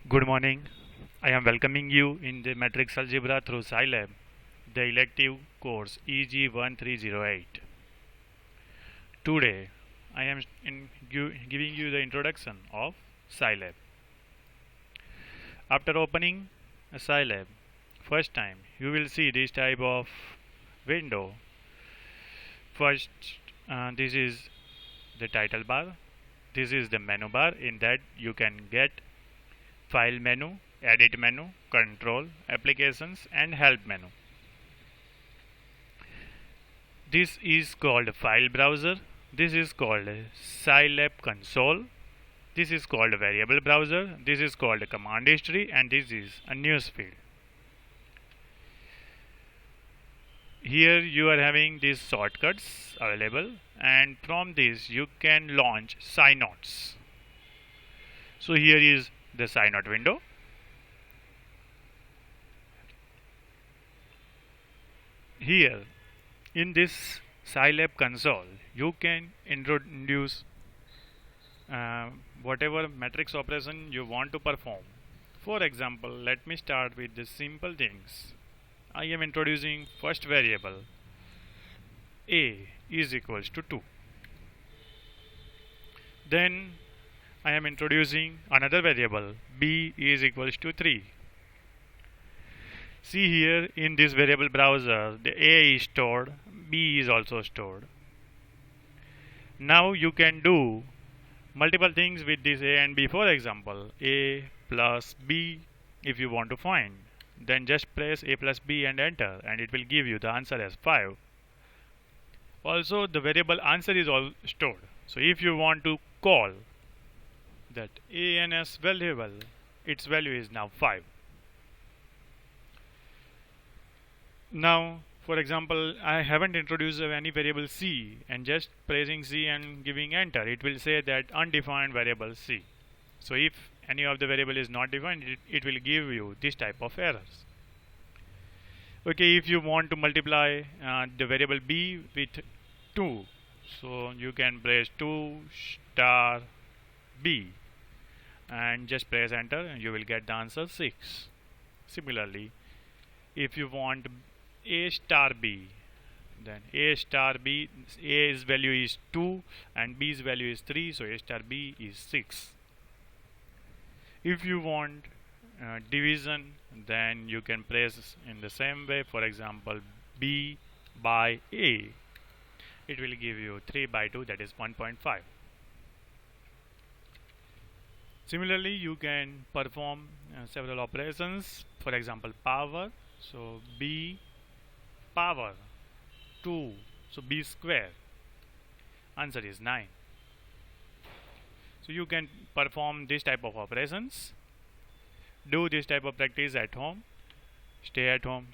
Good morning. I am welcoming you in the matrix algebra through SciLab, the elective course EG1308. Today, I am giving you the introduction of SciLab. After opening a SciLab, first time you will see this type of window. First, this is the title bar. This is the menu bar. In that you can get file menu, edit menu, control, applications and help menu. This is called file browser. This is called SciLab console. This is called variable browser. This is called command history, and this is a newsfeed. Here you are having these shortcuts available, and from this you can launch SciNotes. So here is the SciNote window. Here in this SciLab console you can introduce whatever matrix operation you want to perform. For example, let me start with the simple things. I am introducing first variable a is equals to 2. Then I am introducing another variable b is equals to 3. See here in this variable browser, the a is stored, b is also stored. Now you can do multiple things with this a and b. For example, a plus b if you want to find, then just press a plus b and enter, and it will give you the answer as 5. Also the variable answer is all stored. So if you want to call that ans variable, its value is now 5. Now for example, I haven't introduced any variable c, and just pressing c and giving enter, it will say that undefined variable c. So if any of the variable is not defined, it will give you this type of errors. Okay, if you want to multiply the variable b with 2, so you can press 2 star b and just press enter, and you will get the answer 6. Similarly, if you want a star b, then a star b, a's value is 2 and b's value is 3, so a star b is 6. If you want division, then you can press in the same way. For example, b by a, it will give you 3 by 2, that is 1.5. Similarly, you can perform several operations. For example, power, so b power 2, so b square, answer is 9. So you can perform this type of operations. Do this type of practice at home. Stay at home.